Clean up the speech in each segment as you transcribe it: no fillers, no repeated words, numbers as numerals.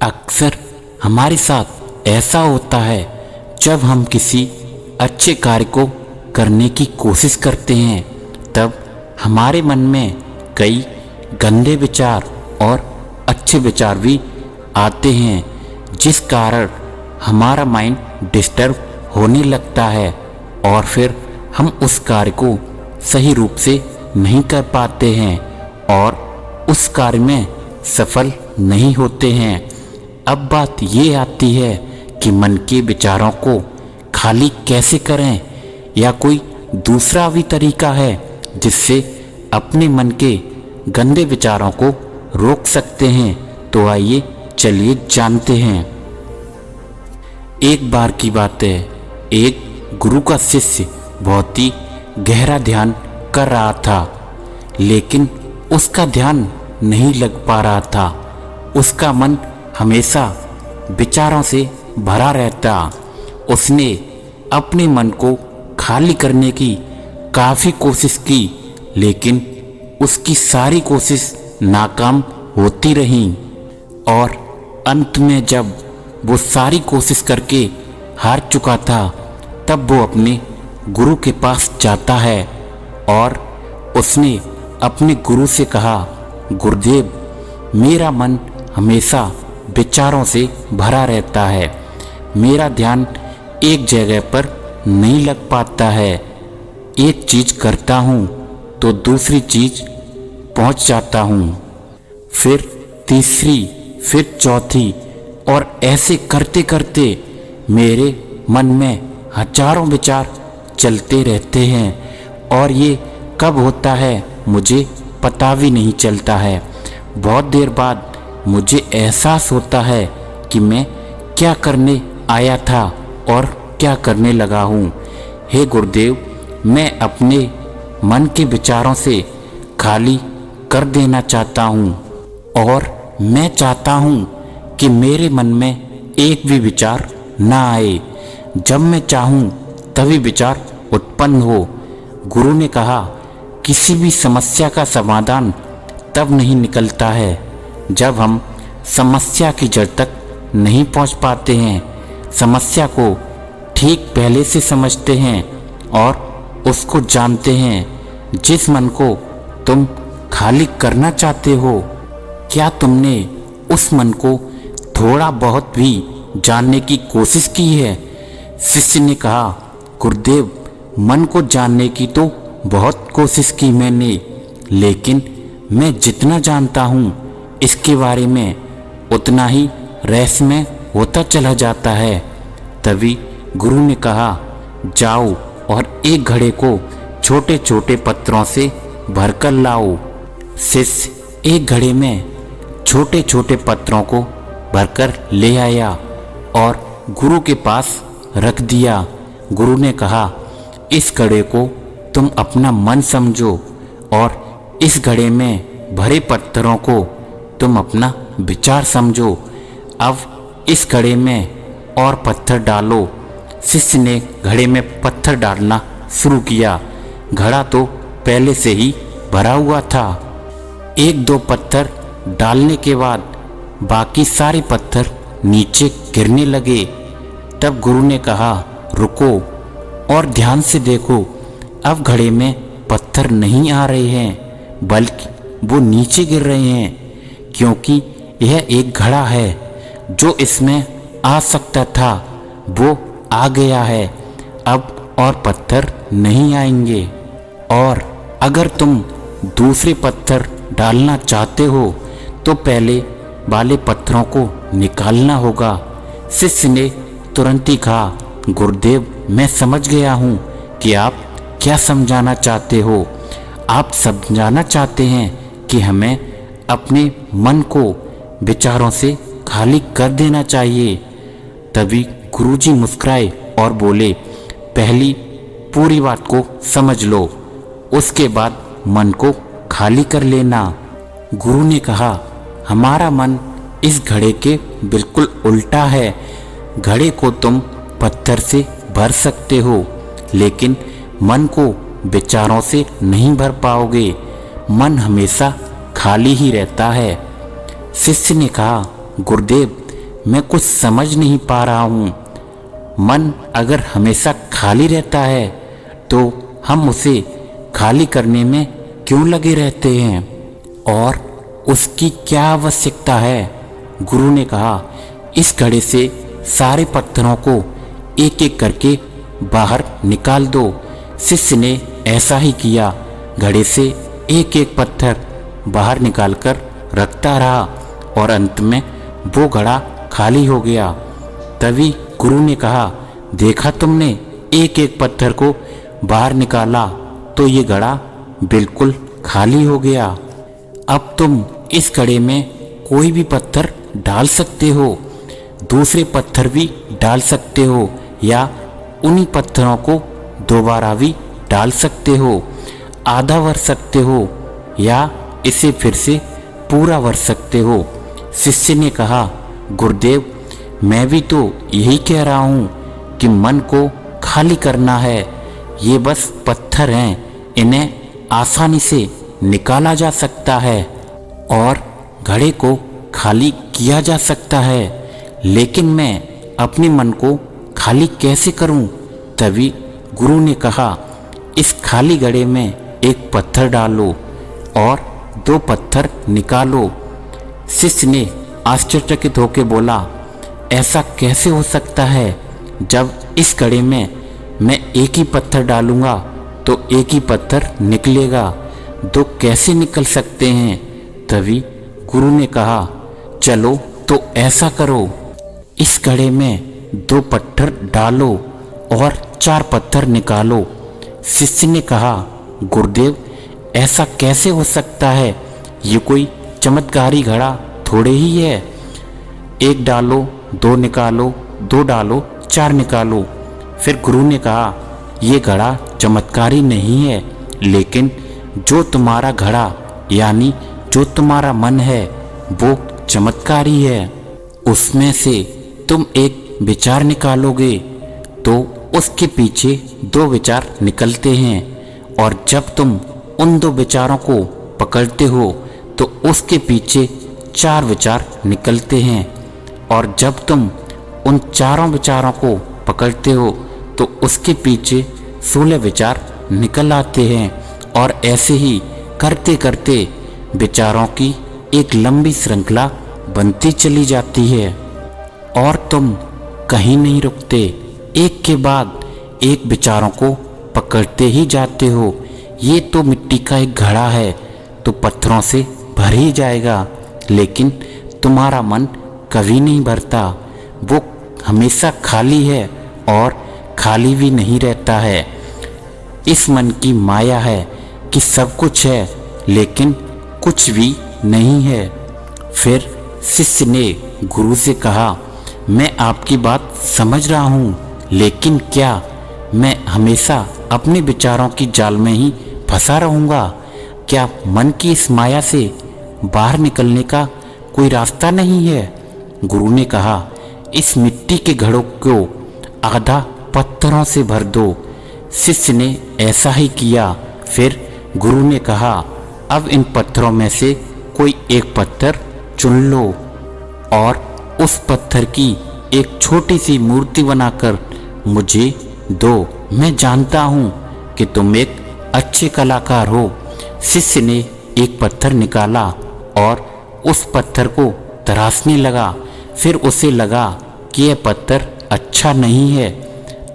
अक्सर हमारे साथ ऐसा होता है जब हम किसी अच्छे कार्य को करने की कोशिश करते हैं, तब हमारे मन में कई गंदे विचार और अच्छे विचार भी आते हैं, जिस कारण हमारा माइंड डिस्टर्ब होने लगता है और फिर हम उस कार्य को सही रूप से नहीं कर पाते हैं और उस कार्य में सफल नहीं होते हैं। अब बात ये आती है कि मन के विचारों को खाली कैसे करें, या कोई दूसरा भी तरीका है जिससे अपने मन के गंदे विचारों को रोक सकते हैं। तो आइए चलिए जानते हैं। एक बार की बात है, एक गुरु का शिष्य बहुत ही गहरा ध्यान कर रहा था, लेकिन उसका ध्यान नहीं लग पा रहा था। उसका मन हमेशा विचारों से भरा रहता। उसने अपने मन को खाली करने की काफ़ी कोशिश की, लेकिन उसकी सारी कोशिश नाकाम होती रही और अंत में जब वो सारी कोशिश करके हार चुका था, तब वो अपने गुरु के पास जाता है और उसने अपने गुरु से कहा, गुरुदेव, मेरा मन हमेशा विचारों से भरा रहता है। मेरा ध्यान एक जगह पर नहीं लग पाता है। एक चीज़ करता हूँ तो दूसरी चीज़ पहुँच जाता हूँ, फिर तीसरी, फिर चौथी, और ऐसे करते करते मेरे मन में हजारों विचार चलते रहते हैं और ये कब होता है मुझे पता भी नहीं चलता है। बहुत देर बाद मुझे एहसास होता है कि मैं क्या करने आया था और क्या करने लगा हूँ। हे गुरुदेव, मैं अपने मन के विचारों से खाली कर देना चाहता हूँ और मैं चाहता हूँ कि मेरे मन में एक भी विचार ना आए। जब मैं चाहूँ तभी विचार उत्पन्न हो। गुरु ने कहा, किसी भी समस्या का समाधान तब नहीं निकलता है जब हम समस्या की जड़ तक नहीं पहुंच पाते हैं। समस्या को ठीक पहले से समझते हैं और उसको जानते हैं। जिस मन को तुम खाली करना चाहते हो, क्या तुमने उस मन को थोड़ा बहुत भी जानने की कोशिश की है? शिष्य ने कहा, गुरुदेव, मन को जानने की तो बहुत कोशिश की मैंने, लेकिन मैं जितना जानता हूँ इसके बारे में उतना ही रहस्यमय होता चला जाता है। तभी गुरु ने कहा, जाओ और एक घड़े को छोटे छोटे पत्थरों से भरकर लाओ। शिष्य एक घड़े में छोटे छोटे पत्थरों को भरकर ले आया और गुरु के पास रख दिया। गुरु ने कहा, इस घड़े को तुम अपना मन समझो और इस घड़े में भरे पत्थरों को तुम अपना विचार समझो। अब इस घड़े में और पत्थर डालो। शिष्य ने घड़े में पत्थर डालना शुरू किया। घड़ा तो पहले से ही भरा हुआ था। एक दो पत्थर डालने के बाद बाकी सारे पत्थर नीचे गिरने लगे। तब गुरु ने कहा, रुको और ध्यान से देखो। अब घड़े में पत्थर नहीं आ रहे हैं, बल्कि वो नीचे गिर रहे हैं, क्योंकि यह एक घड़ा है। जो इसमें आ सकता था वो आ गया है। अब और पत्थर नहीं आएंगे। और अगर तुम दूसरे पत्थर डालना चाहते हो तो पहले वाले पत्थरों को निकालना होगा। शिष्य ने तुरंत ही कहा, गुरुदेव, मैं समझ गया हूँ कि आप क्या समझाना चाहते हो। आप समझाना चाहते हैं कि हमें अपने मन को विचारों से खाली कर देना चाहिए। तभी गुरुजी मुस्कुराए और बोले, पहली पूरी बात को समझ लो, उसके बाद मन को खाली कर लेना। गुरु ने कहा, हमारा मन इस घड़े के बिल्कुल उल्टा है। घड़े को तुम पत्थर से भर सकते हो, लेकिन मन को विचारों से नहीं भर पाओगे। मन हमेशा खाली ही रहता है। शिष्य ने कहा, गुरुदेव, मैं कुछ समझ नहीं पा रहा हूँ। मन अगर हमेशा खाली रहता है तो हम उसे खाली करने में क्यों लगे रहते हैं, और उसकी क्या आवश्यकता है? गुरु ने कहा, इस घड़े से सारे पत्थरों को एक एक करके बाहर निकाल दो। शिष्य ने ऐसा ही किया। घड़े से एक एक पत्थर बाहर निकालकर रखता रहा और अंत में वो घड़ा खाली हो गया। तभी गुरु ने कहा, देखा तुमने, एक एक पत्थर को बाहर निकाला तो ये घड़ा बिल्कुल खाली हो गया। अब तुम इस घड़े में कोई भी पत्थर डाल सकते हो, दूसरे पत्थर भी डाल सकते हो, या उन्हीं पत्थरों को दोबारा भी डाल सकते हो, आधा भर सकते हो, या इसे फिर से पूरा भर सकते हो। शिष्य ने कहा, गुरुदेव, मैं भी तो यही कह रहा हूँ कि मन को खाली करना है। ये बस पत्थर हैं, इन्हें आसानी से निकाला जा सकता है और घड़े को खाली किया जा सकता है, लेकिन मैं अपने मन को खाली कैसे करूं? तभी गुरु ने कहा, इस खाली घड़े में एक पत्थर डालो और 2 पत्थर निकालो। शिष्य ने आश्चर्यचकित होकर बोला, ऐसा कैसे हो सकता है? जब इस घड़े में मैं एक ही पत्थर डालूंगा तो एक ही पत्थर निकलेगा, 2 कैसे निकल सकते हैं? तभी गुरु ने कहा, चलो तो ऐसा करो, इस घड़े में 2 पत्थर डालो और 4 पत्थर निकालो। शिष्य ने कहा, गुरुदेव, ऐसा कैसे हो सकता है? ये कोई चमत्कारी घड़ा थोड़े ही है। 1 डालो 2 निकालो, 2 डालो 4 निकालो। फिर गुरु ने कहा, ये घड़ा चमत्कारी नहीं है, लेकिन जो तुम्हारा घड़ा यानी जो तुम्हारा मन है वो चमत्कारी है। उसमें से तुम एक विचार निकालोगे तो उसके पीछे 2 विचार निकलते हैं, और जब तुम उन 2 विचारों को पकड़ते हो तो उसके पीछे 4 विचार निकलते हैं, और जब तुम उन चारों विचारों को पकड़ते हो तो उसके पीछे 16 विचार निकल आते हैं, और ऐसे ही करते करते विचारों की एक लंबी श्रृंखला बनती चली जाती है, और तुम कहीं नहीं रुकते, एक के बाद एक विचारों को पकड़ते ही जाते हो। ये तो मिट्टी का एक घड़ा है तो पत्थरों से भर ही जाएगा, लेकिन तुम्हारा मन कभी नहीं भरता, वो हमेशा खाली है और खाली भी नहीं रहता है। इस मन की माया है कि सब कुछ है लेकिन कुछ भी नहीं है। फिर शिष्य ने गुरु से कहा, मैं आपकी बात समझ रहा हूँ, लेकिन क्या मैं हमेशा अपने विचारों की जाल में ही फंसा रहूँगा? क्या मन की इस माया से बाहर निकलने का कोई रास्ता नहीं है? गुरु ने कहा, इस मिट्टी के घड़ों को आधा पत्थरों से भर दो। शिष्य ने ऐसा ही किया। फिर गुरु ने कहा, अब इन पत्थरों में से कोई एक पत्थर चुन लो और उस पत्थर की एक छोटी सी मूर्ति बनाकर मुझे दो। मैं जानता हूँ कि तुम एक अच्छे कलाकार हो। शिष्य ने एक पत्थर निकाला और उस पत्थर को तराशने लगा। फिर उसे लगा कि यह पत्थर अच्छा नहीं है।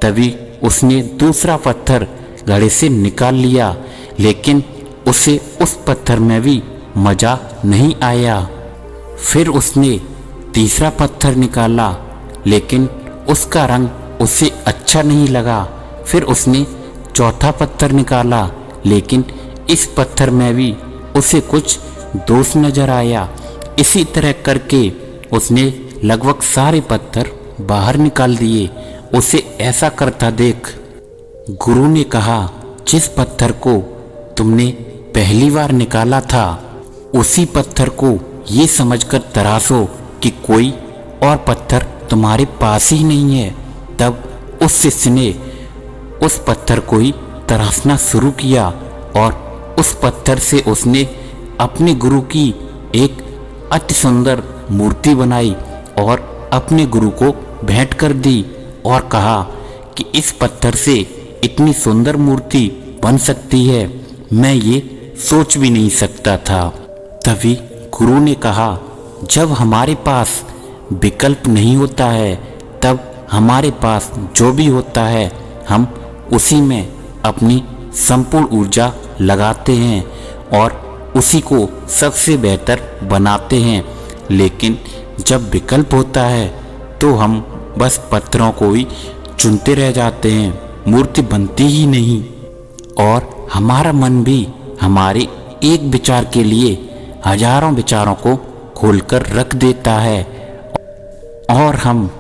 तभी उसने दूसरा पत्थर घड़े से निकाल लिया, लेकिन उसे उस पत्थर में भी मज़ा नहीं आया। फिर उसने तीसरा पत्थर निकाला, लेकिन उसका रंग उसे अच्छा नहीं लगा। फिर उसने चौथा पत्थर निकाला, लेकिन इस पत्थर में भी उसे कुछ दोष नजर आया। इसी तरह करके उसने लगभग सारे पत्थर बाहर निकाल दिए। उसे ऐसा करता देख गुरु ने कहा, जिस पत्थर को तुमने पहली बार निकाला था उसी पत्थर को ये समझकर तराशो कि कोई और पत्थर तुम्हारे पास ही नहीं है। तब उस शिष्य ने उस पत्थर को ही तराशना शुरू किया और उस पत्थर से उसने अपने गुरु की एक अति सुंदर मूर्ति बनाई और अपने गुरु को भेंट कर दी और कहा कि इस पत्थर से इतनी सुंदर मूर्ति बन सकती है, मैं ये सोच भी नहीं सकता था। तभी गुरु ने कहा, जब हमारे पास विकल्प नहीं होता है तब हमारे पास जो भी होता है हम उसी में अपनी संपूर्ण ऊर्जा लगाते हैं और उसी को सबसे बेहतर बनाते हैं। लेकिन जब विकल्प होता है तो हम बस पत्थरों को ही चुनते रह जाते हैं, मूर्ति बनती ही नहीं। और हमारा मन भी हमारे एक विचार के लिए हजारों विचारों को खोलकर रख देता है और हम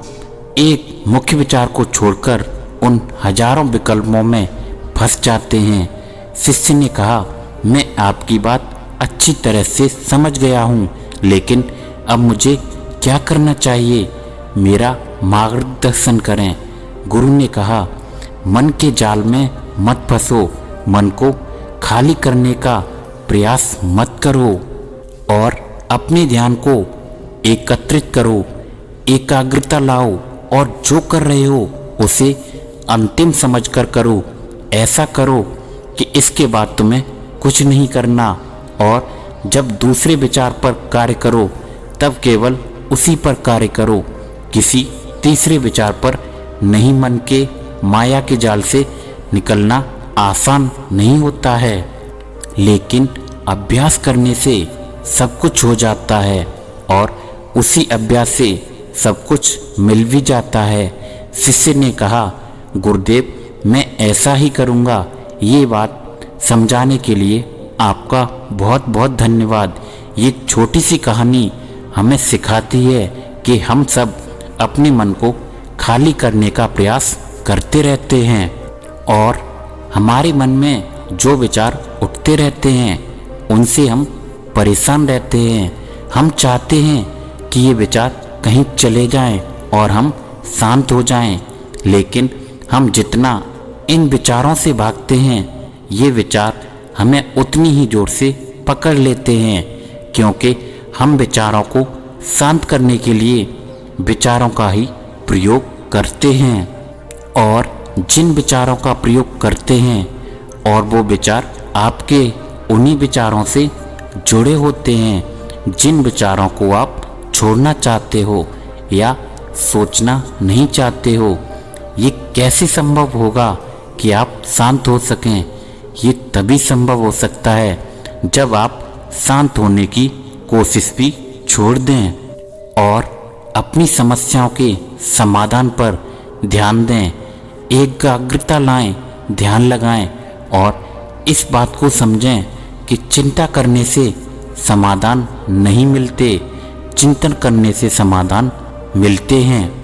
एक मुख्य विचार को छोड़कर उन हजारों विकल्पों में फंस जाते हैं। शिष्य ने कहा, मैं आपकी बात अच्छी तरह से समझ गया हूँ, लेकिन अब मुझे क्या करना चाहिए, मेरा मार्गदर्शन करें। गुरु ने कहा, मन के जाल में मत फंसो, मन को खाली करने का प्रयास मत करो और अपने ध्यान को एकत्रित करो, एकाग्रता लाओ और जो कर रहे हो उसे अंतिम समझकर करो। ऐसा करो कि इसके बाद तुम्हें कुछ नहीं करना और जब दूसरे विचार पर कार्य करो तब केवल उसी पर कार्य करो, किसी तीसरे विचार पर नहीं। मन के माया के जाल से निकलना आसान नहीं होता है, लेकिन अभ्यास करने से सब कुछ हो जाता है और उसी अभ्यास से सब कुछ मिल भी जाता है। शिष्य ने कहा, गुरुदेव मैं ऐसा ही करूँगा। ये बात समझाने के लिए आपका बहुत बहुत धन्यवाद। ये छोटी सी कहानी हमें सिखाती है कि हम सब अपने मन को खाली करने का प्रयास करते रहते हैं और हमारे मन में जो विचार उठते रहते हैं उनसे हम परेशान रहते हैं। हम चाहते हैं कि ये विचार कहीं चले जाएं और हम शांत हो जाएं, लेकिन हम जितना इन विचारों से भागते हैं ये विचार हमें उतनी ही जोर से पकड़ लेते हैं, क्योंकि हम विचारों को शांत करने के लिए विचारों का ही प्रयोग करते हैं। और जिन विचारों का प्रयोग करते हैं और वो विचार आपके उन्हीं विचारों से जुड़े होते हैं जिन विचारों को आप छोड़ना चाहते हो या सोचना नहीं चाहते हो। ये कैसे संभव होगा कि आप शांत हो सकें? ये तभी संभव हो सकता है जब आप शांत होने की कोशिश भी छोड़ दें और अपनी समस्याओं के समाधान पर ध्यान दें, एकाग्रता लाएं, ध्यान लगाएं और इस बात को समझें कि चिंता करने से समाधान नहीं मिलते, चिंतन करने से समाधान मिलते हैं।